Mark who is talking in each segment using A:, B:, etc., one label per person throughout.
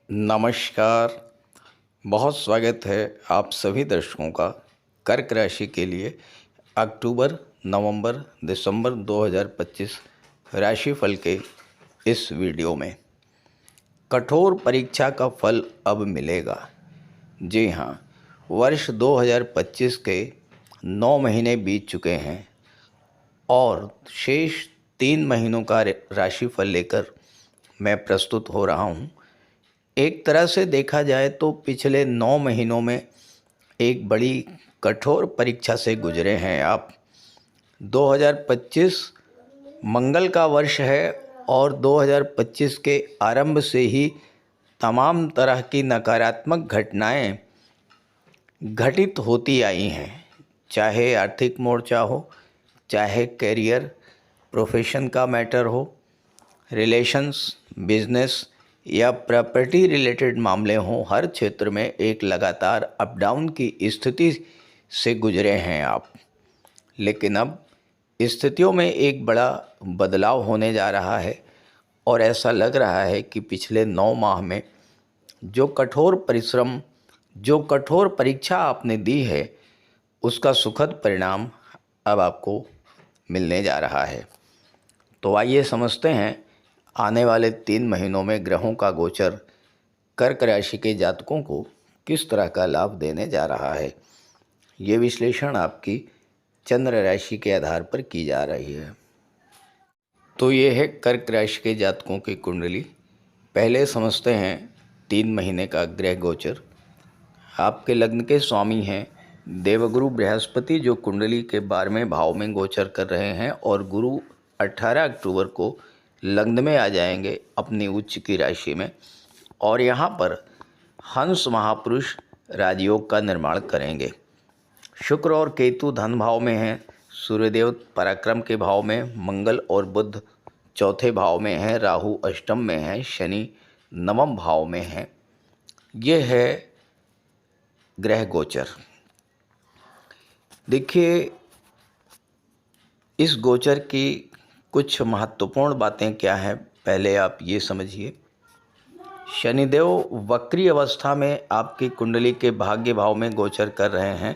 A: नमस्कार। बहुत स्वागत है आप सभी दर्शकों का कर्क राशि के लिए अक्टूबर, नवंबर, दिसंबर 2025 राशिफल के इस वीडियो में। कठोर परीक्षा का फल अब मिलेगा। जी हाँ, वर्ष 2025 के 9 महीने बीत चुके हैं और शेष 3 महीनों का राशिफल लेकर मैं प्रस्तुत हो रहा हूँ। एक तरह से देखा जाए तो पिछले 9 महीनों में एक बड़ी कठोर परीक्षा से गुजरे हैं आप। 2025 मंगल का वर्ष है और 2025 के आरंभ से ही तमाम तरह की नकारात्मक घटनाएं घटित होती आई हैं, चाहे आर्थिक मोर्चा हो, चाहे करियर प्रोफेशन का मैटर हो, रिलेशंस, बिजनेस या प्रॉपर्टी रिलेटेड मामले हों। हर क्षेत्र में एक लगातार अप डाउन की स्थिति से गुजरे हैं आप। लेकिन अब स्थितियों में एक बड़ा बदलाव होने जा रहा है और ऐसा लग रहा है कि पिछले 9 माह में जो कठोर परिश्रम, जो कठोर परीक्षा आपने दी है, उसका सुखद परिणाम अब आपको मिलने जा रहा है। तो आइए समझते हैं आने वाले 3 महीनों में ग्रहों का गोचर कर्क राशि के जातकों को किस तरह का लाभ देने जा रहा है। ये विश्लेषण आपकी चंद्र राशि के आधार पर की जा रही है। तो ये है कर्क राशि के जातकों की कुंडली। पहले समझते हैं 3 महीने का ग्रह गोचर। आपके लग्न के स्वामी हैं देवगुरु बृहस्पति, जो कुंडली के 12वें भाव में गोचर कर रहे हैं, और गुरु 18 अक्टूबर को लग्न में आ जाएंगे अपनी उच्च की राशि में, और यहाँ पर हंस महापुरुष राजयोग का निर्माण करेंगे। शुक्र और केतु धन भाव में हैं, सूर्यदेव पराक्रम के भाव में, मंगल और बुध चौथे भाव में हैं, राहु अष्टम में हैं, शनि नवम भाव में हैं। ये है ग्रह गोचर। देखिए, इस गोचर की कुछ महत्वपूर्ण बातें क्या हैं, पहले आप ये समझिए। शनिदेव वक्री अवस्था में आपकी कुंडली के भाग्य भाव में गोचर कर रहे हैं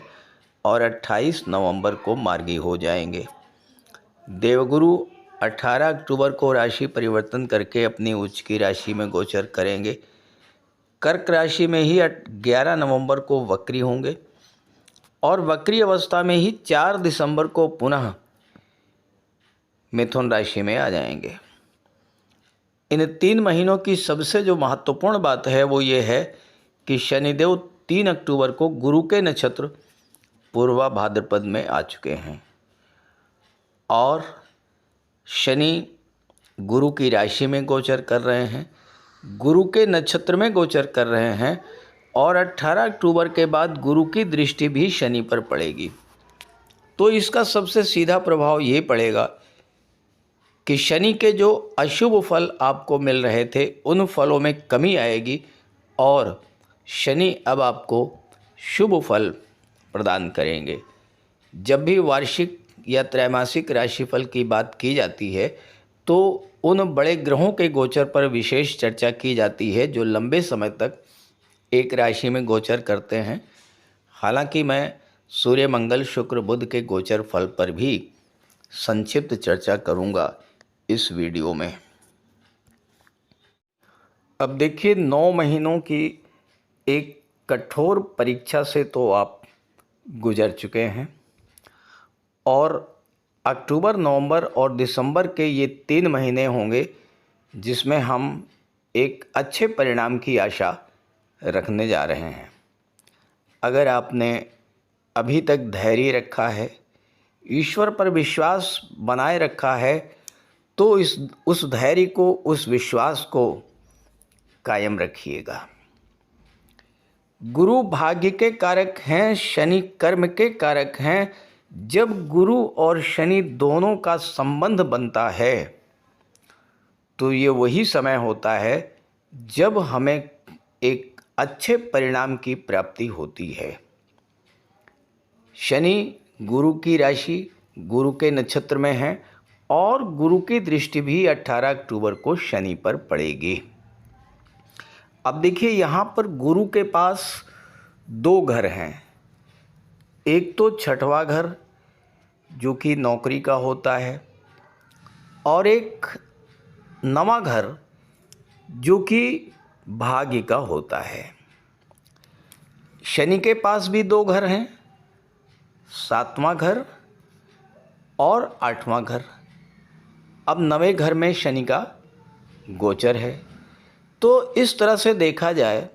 A: और 28 नवंबर को मार्गी हो जाएंगे। देवगुरु 18 अक्टूबर को राशि परिवर्तन करके अपनी उच्च की राशि में गोचर करेंगे। कर्क राशि में ही 11 नवंबर को वक्री होंगे और वक्री अवस्था में ही 4 दिसंबर को पुनः मिथुन राशि में आ जाएंगे। इन 3 महीनों की सबसे जो महत्वपूर्ण बात है वो ये है कि शनिदेव 3 अक्टूबर को गुरु के नक्षत्र पूर्वा भाद्रपद में आ चुके हैं और शनि गुरु की राशि में गोचर कर रहे हैं, गुरु के नक्षत्र में गोचर कर रहे हैं, और 18 अक्टूबर के बाद गुरु की दृष्टि भी शनि पर पड़ेगी। तो इसका सबसे सीधा प्रभाव ये पड़ेगा कि शनि के जो अशुभ फल आपको मिल रहे थे उन फलों में कमी आएगी और शनि अब आपको शुभ फल प्रदान करेंगे। जब भी वार्षिक या त्रैमासिक राशिफल की बात की जाती है तो उन बड़े ग्रहों के गोचर पर विशेष चर्चा की जाती है जो लंबे समय तक एक राशि में गोचर करते हैं। हालांकि मैं सूर्य, मंगल, शुक्र, बुध के गोचर फल पर भी संक्षिप्त चर्चा करूंगा इस वीडियो में। अब देखिए, 9 महीनों की एक कठोर परीक्षा से तो आप गुजर चुके हैं और अक्टूबर, नवंबर और दिसंबर के ये 3 महीने होंगे जिसमें हम एक अच्छे परिणाम की आशा रखने जा रहे हैं। अगर आपने अभी तक धैर्य रखा है, ईश्वर पर विश्वास बनाए रखा है, तो उस धैर्य को, उस विश्वास को कायम रखिएगा। गुरु भाग्य के कारक हैं, शनि कर्म के कारक हैं। जब गुरु और शनि दोनों का संबंध बनता है तो ये वही समय होता है जब हमें एक अच्छे परिणाम की प्राप्ति होती है। शनि गुरु की राशि, गुरु के नक्षत्र में है और गुरु की दृष्टि भी 18 अक्टूबर को शनि पर पड़ेगी। अब देखिए यहाँ पर गुरु के पास दो घर हैं। एक तो छठवां घर जो कि नौकरी का होता है, और एक नवां घर जो कि भाग्य का होता है। शनि के पास भी दो घर हैं, सातवां घर और आठवां घर। अब नवें घर में शनि का गोचर है। तो इस तरह से देखा जाए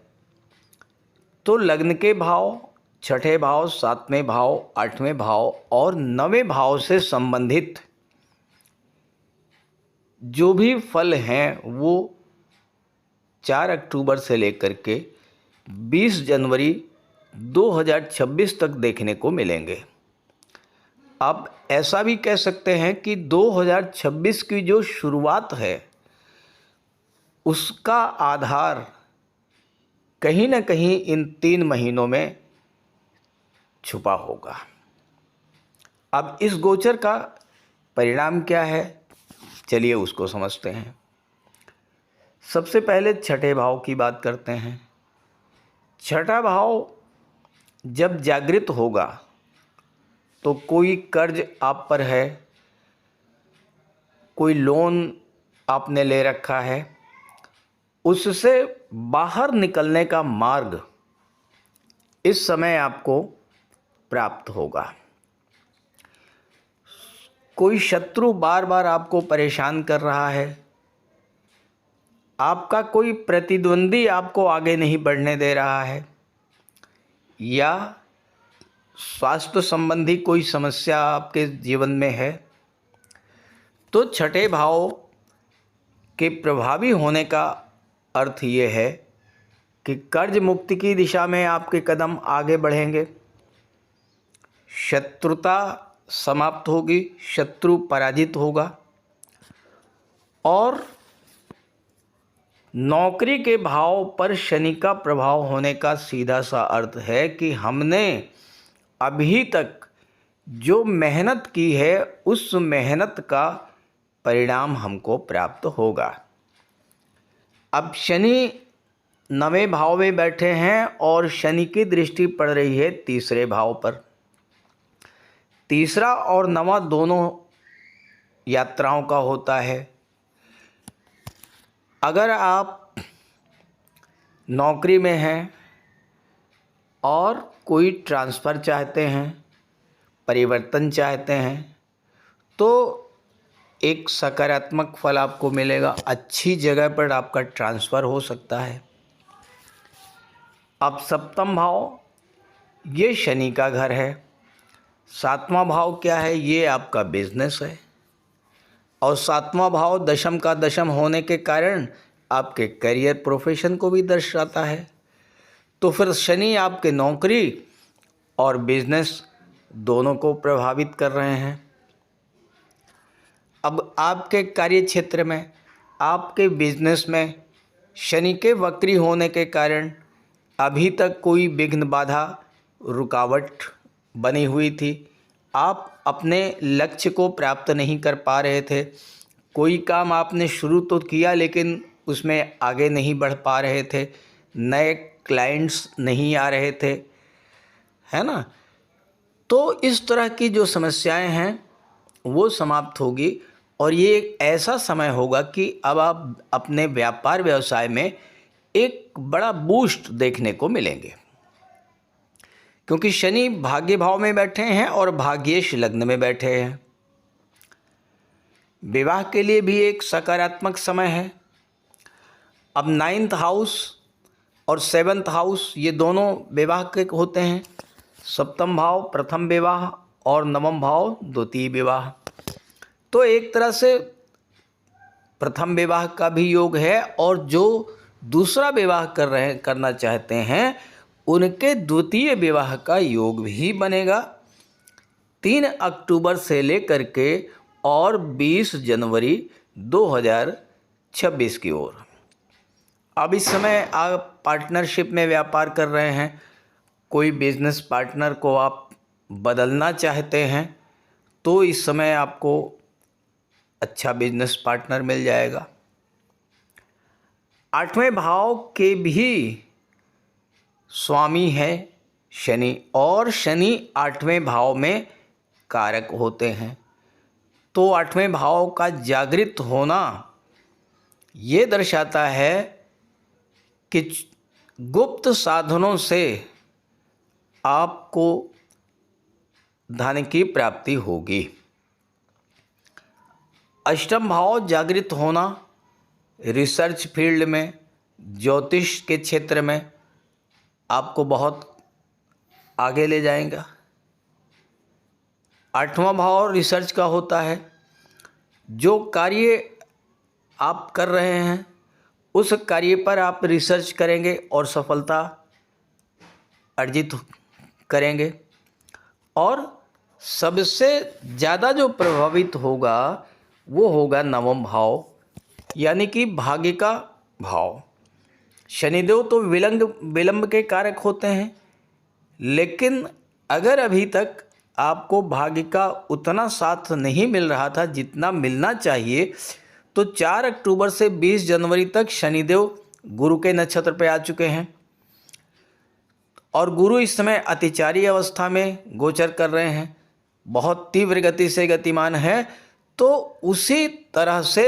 A: तो लग्न के भाव, छठे भाव, सातवें भाव, आठवें भाव और नवें भाव से संबंधित जो भी फल हैं वो 4 अक्टूबर से लेकर के 20 जनवरी 2026 तक देखने को मिलेंगे। अब ऐसा भी कह सकते हैं कि 2026 की जो शुरुआत है उसका आधार कहीं ना कहीं इन 3 महीनों में छुपा होगा। अब इस गोचर का परिणाम क्या है, चलिए उसको समझते हैं। सबसे पहले छठे भाव की बात करते हैं। छठा भाव जब जागृत होगा तो कोई कर्ज आप पर है, कोई लोन आपने ले रखा है, उससे बाहर निकलने का मार्ग इस समय आपको प्राप्त होगा। कोई शत्रु बार बार आपको परेशान कर रहा है, आपका कोई प्रतिद्वंदी आपको आगे नहीं बढ़ने दे रहा है, या स्वास्थ्य संबंधी कोई समस्या आपके जीवन में है, तो छठे भाव के प्रभावी होने का अर्थ ये है कि कर्ज मुक्ति की दिशा में आपके कदम आगे बढ़ेंगे, शत्रुता समाप्त होगी, शत्रु पराजित होगा, और नौकरी के भाव पर शनि का प्रभाव होने का सीधा सा अर्थ है कि हमने अभी तक जो मेहनत की है उस मेहनत का परिणाम हमको प्राप्त होगा। अब शनि नवें भाव में बैठे हैं और शनि की दृष्टि पड़ रही है तीसरे भाव पर। तीसरा और नवा दोनों यात्राओं का होता है। अगर आप नौकरी में हैं और कोई ट्रांसफ़र चाहते हैं, परिवर्तन चाहते हैं, तो एक सकारात्मक फल आपको मिलेगा, अच्छी जगह पर आपका ट्रांसफ़र हो सकता है। अब सप्तम भाव ये शनि का घर है। सातवां भाव क्या है, ये आपका बिजनेस है, और सातवां भाव दशम का दशम होने के कारण आपके करियर प्रोफेशन को भी दर्शाता है। तो फिर शनि आपके नौकरी और बिजनेस दोनों को प्रभावित कर रहे हैं। अब आपके कार्य क्षेत्र में, आपके बिजनेस में शनि के वक्री होने के कारण अभी तक कोई विघ्न, बाधा, रुकावट बनी हुई थी। आप अपने लक्ष्य को प्राप्त नहीं कर पा रहे थे। कोई काम आपने शुरू तो किया लेकिन उसमें आगे नहीं बढ़ पा रहे थे, नए क्लाइंट्स नहीं आ रहे थे, है ना। तो इस तरह की जो समस्याएं हैं वो समाप्त होगी, और ये एक ऐसा समय होगा कि अब आप अपने व्यापार व्यवसाय में एक बड़ा बूस्ट देखने को मिलेंगे, क्योंकि शनि भाग्य भाव में बैठे हैं और भाग्येश लग्न में बैठे हैं। विवाह के लिए भी एक सकारात्मक समय है। अब 9th हाउस और 7th हाउस ये दोनों विवाह के होते हैं। सप्तम भाव प्रथम विवाह और नवम भाव द्वितीय विवाह। तो एक तरह से प्रथम विवाह का भी योग है, और जो दूसरा विवाह करना चाहते हैं उनके द्वितीय विवाह का योग भी बनेगा 3 अक्टूबर से लेकर के और 20 जनवरी 2026 की ओर। अब इस समय आप पार्टनरशिप में व्यापार कर रहे हैं, कोई बिजनेस पार्टनर को आप बदलना चाहते हैं, तो इस समय आपको अच्छा बिजनेस पार्टनर मिल जाएगा। 8वें भाव के भी स्वामी है शनि, और शनि 8वें भाव में कारक होते हैं। तो 8वें भाव का जागृत होना ये दर्शाता है कि गुप्त साधनों से आपको धन की प्राप्ति होगी। 8वां भाव जागृत होना रिसर्च फील्ड में, ज्योतिष के क्षेत्र में आपको बहुत आगे ले जाएगा। 8वां भाव रिसर्च का होता है। जो कार्य आप कर रहे हैं उस कार्य पर आप रिसर्च करेंगे और सफलता अर्जित करेंगे, और सबसे ज़्यादा जो प्रभावित होगा वो होगा 9वां भाव, यानी कि भाग्य का भाव। शनिदेव तो विलंब के कारक होते हैं, लेकिन अगर अभी तक आपको भाग्य का उतना साथ नहीं मिल रहा था जितना मिलना चाहिए, तो 4 अक्टूबर से 20 जनवरी तक शनिदेव गुरु के नक्षत्र पे आ चुके हैं, और गुरु इस समय अतिचारी अवस्था में गोचर कर रहे हैं, बहुत तीव्र गति से गतिमान है। तो उसी तरह से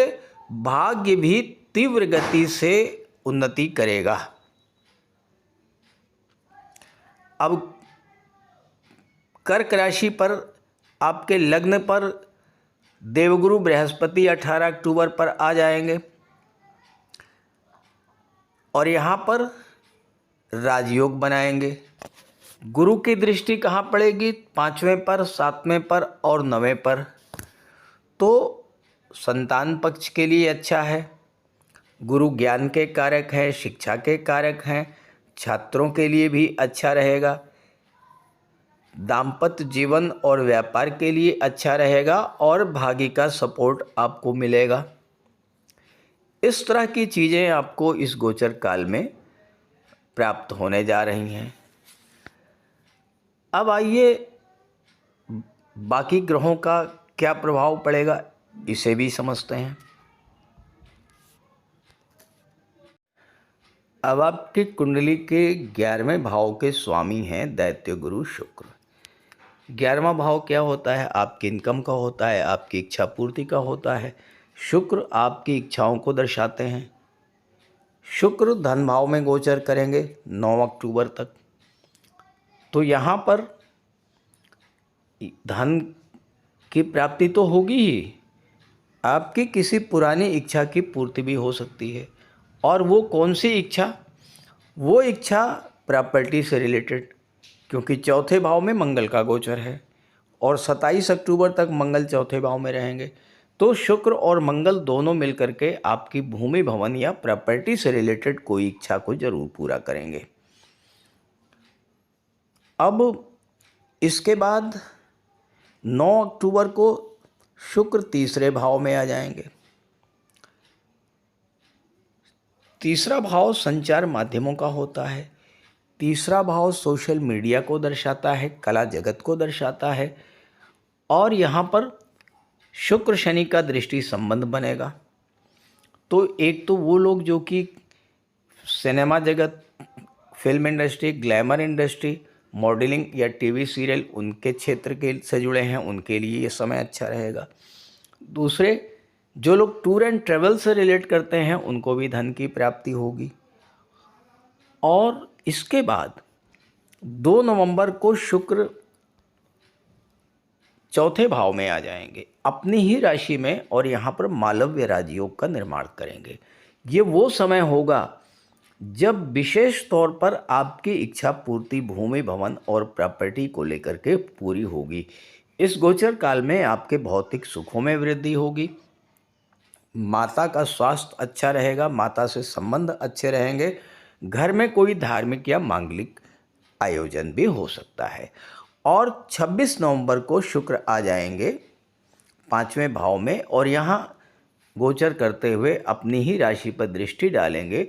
A: भाग्य भी तीव्र गति से उन्नति करेगा। अब कर्क राशि पर आपके लग्न पर देवगुरु बृहस्पति 18 अक्टूबर पर आ जाएंगे, और यहाँ पर राजयोग बनाएंगे। गुरु की दृष्टि कहाँ पड़ेगी? 5वें पर, 7वें पर और 9वें पर। तो संतान पक्ष के लिए अच्छा है। गुरु ज्ञान के कारक हैं, शिक्षा के कारक हैं, छात्रों के लिए भी अच्छा रहेगा। दाम्पत्य जीवन और व्यापार के लिए अच्छा रहेगा, और भाग्य का सपोर्ट आपको मिलेगा। इस तरह की चीज़ें आपको इस गोचर काल में प्राप्त होने जा रही हैं। अब आइए बाकी ग्रहों का क्या प्रभाव पड़ेगा इसे भी समझते हैं। अब आपकी कुंडली के 11वें भाव के स्वामी हैं दैत्य गुरु शुक्र। 11वां भाव क्या होता है? आपकी इनकम का होता है, आपकी इच्छा पूर्ति का होता है। शुक्र आपकी इच्छाओं को दर्शाते हैं। शुक्र धन भाव में गोचर करेंगे 9 अक्टूबर तक। तो यहाँ पर धन की प्राप्ति तो होगी ही, आपकी किसी पुरानी इच्छा की पूर्ति भी हो सकती है। और वो कौन सी इच्छा? वो इच्छा प्रॉपर्टी से रिलेटेड, क्योंकि चौथे भाव में मंगल का गोचर है, और 27 अक्टूबर तक मंगल चौथे भाव में रहेंगे। तो शुक्र और मंगल दोनों मिलकर के आपकी भूमि भवन या प्रॉपर्टी से रिलेटेड कोई इच्छा को जरूर पूरा करेंगे। अब इसके बाद 9 अक्टूबर को शुक्र तीसरे भाव में आ जाएंगे। तीसरा भाव संचार माध्यमों का होता है। तीसरा भाव सोशल मीडिया को दर्शाता है, कला जगत को दर्शाता है, और यहाँ पर शुक्र शनि का दृष्टि संबंध बनेगा। तो एक तो वो लोग जो कि सिनेमा जगत, film industry, glamour industry, modelling या टीवी सीरियल उनके क्षेत्र के से जुड़े हैं, उनके लिए ये समय अच्छा रहेगा। दूसरे जो लोग टूर एंड ट्रैवल से रिलेट करते हैं उनको भी धन की प्राप्ति होगी। और इसके बाद 2 नवंबर को शुक्र चौथे भाव में आ जाएंगे अपनी ही राशि में, और यहाँ पर मालव्य राजयोग का निर्माण करेंगे। ये वो समय होगा जब विशेष तौर पर आपकी इच्छा पूर्ति भूमि भवन और प्रॉपर्टी को लेकर के पूरी होगी। इस गोचर काल में आपके भौतिक सुखों में वृद्धि होगी, माता का स्वास्थ्य अच्छा रहेगा, माता से संबंध अच्छे रहेंगे, घर में कोई धार्मिक या मांगलिक आयोजन भी हो सकता है। और 26 नवंबर को शुक्र आ जाएंगे 5वें भाव में, और यहाँ गोचर करते हुए अपनी ही राशि पर दृष्टि डालेंगे,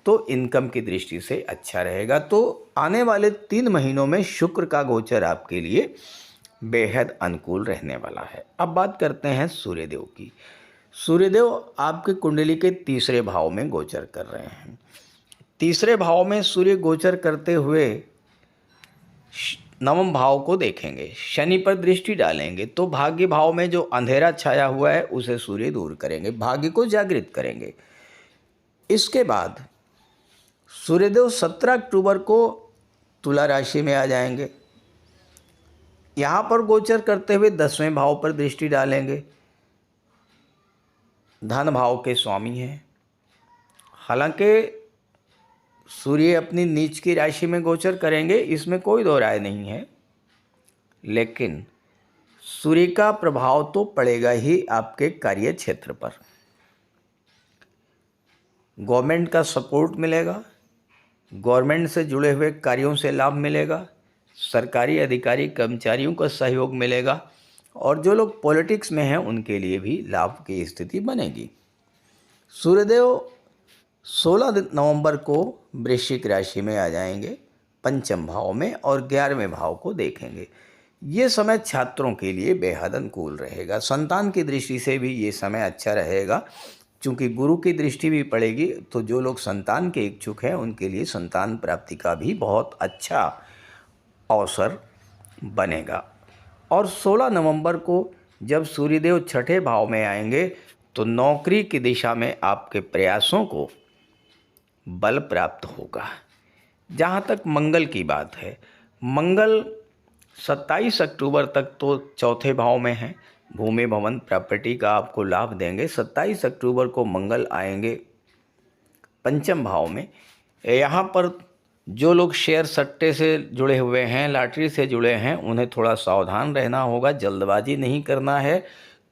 A: तो इनकम की दृष्टि से अच्छा रहेगा। तो आने वाले 3 महीनों में शुक्र का गोचर आपके लिए बेहद अनुकूल रहने वाला है। अब बात करते हैं सूर्यदेव की। सूर्यदेव आपके कुंडली के तीसरे भाव में गोचर कर रहे हैं। तीसरे भाव में सूर्य गोचर करते हुए नवम भाव को देखेंगे, शनि पर दृष्टि डालेंगे तो भाग्य भाव में जो अंधेरा छाया हुआ है उसे सूर्य दूर करेंगे, भाग्य को जागृत करेंगे। इसके बाद सूर्यदेव 17 अक्टूबर को तुला राशि में आ जाएंगे। यहाँ पर गोचर करते हुए 10वें भाव पर दृष्टि डालेंगे। धन भाव के स्वामी हैं। हालांकि सूर्य अपनी नीच की राशि में गोचर करेंगे, इसमें कोई दो राय नहीं है, लेकिन सूर्य का प्रभाव तो पड़ेगा ही आपके कार्य क्षेत्र पर। गवर्नमेंट का सपोर्ट मिलेगा, गवर्नमेंट से जुड़े हुए कार्यों से लाभ मिलेगा, सरकारी अधिकारी कर्मचारियों का सहयोग मिलेगा और जो लोग पॉलिटिक्स में हैं उनके लिए भी लाभ की स्थिति बनेगी। सूर्यदेव 16 नवंबर को वृश्चिक राशि में आ जाएंगे पंचम भाव में और 11वें भाव को देखेंगे। ये समय छात्रों के लिए बेहद अनुकूल रहेगा। संतान की दृष्टि से भी ये समय अच्छा रहेगा, चूँकि गुरु की दृष्टि भी पड़ेगी, तो जो लोग संतान के इच्छुक हैं उनके लिए संतान प्राप्ति का भी बहुत अच्छा अवसर बनेगा। और 16 नवंबर को जब सूर्यदेव छठे भाव में आएंगे तो नौकरी की दिशा में आपके प्रयासों को बल प्राप्त होगा। जहाँ तक मंगल की बात है, मंगल 27 अक्टूबर तक तो चौथे भाव में है, भूमि भवन प्रॉपर्टी का आपको लाभ देंगे। 27 अक्टूबर को मंगल आएंगे पंचम भाव में। यहाँ पर जो लोग शेयर सट्टे से जुड़े हुए हैं, लॉटरी से जुड़े हैं, उन्हें थोड़ा सावधान रहना होगा, जल्दबाजी नहीं करना है।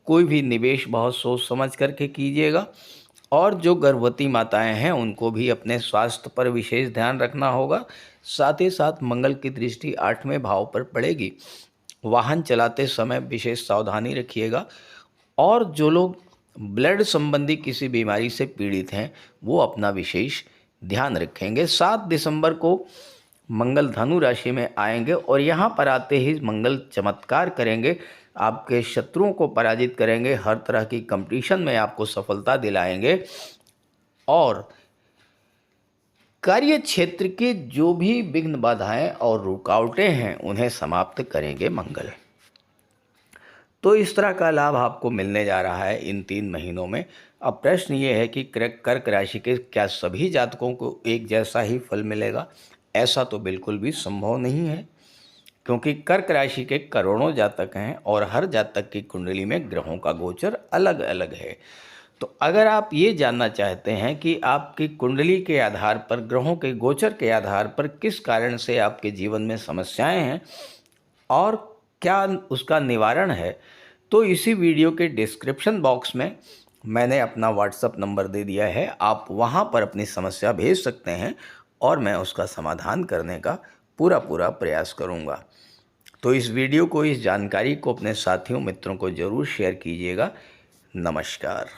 A: कोई भी निवेश बहुत सोच समझ करके कीजिएगा। और जो गर्भवती माताएं हैं उनको भी अपने स्वास्थ्य पर विशेष ध्यान रखना होगा। साथ ही साथ मंगल की दृष्टि 8वें भाव पर पड़ेगी। वाहन चलाते समय विशेष सावधानी रखिएगा। और जो लोग ब्लड संबंधी किसी बीमारी से पीड़ित हैं वो अपना विशेष ध्यान रखेंगे। 7 दिसंबर को मंगल धनु राशि में आएंगे और यहाँ पर आते ही मंगल चमत्कार करेंगे, आपके शत्रुओं को पराजित करेंगे, हर तरह की कंपटीशन में आपको सफलता दिलाएंगे और कार्य क्षेत्र के जो भी विघ्न बाधाएं और रुकावटें हैं उन्हें समाप्त करेंगे मंगल। तो इस तरह का लाभ आपको मिलने जा रहा है इन 3 महीनों में। अब प्रश्न ये है कि कर्क राशि के क्या सभी जातकों को एक जैसा ही फल मिलेगा? ऐसा तो बिल्कुल भी संभव नहीं है, क्योंकि कर्क राशि के करोड़ों जातक हैं और हर जातक की कुंडली में ग्रहों का गोचर अलग अलग है। तो अगर आप ये जानना चाहते हैं कि आपकी कुंडली के आधार पर, ग्रहों के गोचर के आधार पर किस कारण से आपके जीवन में समस्याएं हैं और क्या उसका निवारण है, तो इसी वीडियो के डिस्क्रिप्शन बॉक्स में मैंने अपना व्हाट्सएप नंबर दे दिया है। आप वहां पर अपनी समस्या भेज सकते हैं और मैं उसका समाधान करने का पूरा प्रयास करूंगा। तो इस वीडियो को, इस जानकारी को अपने साथियों मित्रों को ज़रूर शेयर कीजिएगा। नमस्कार।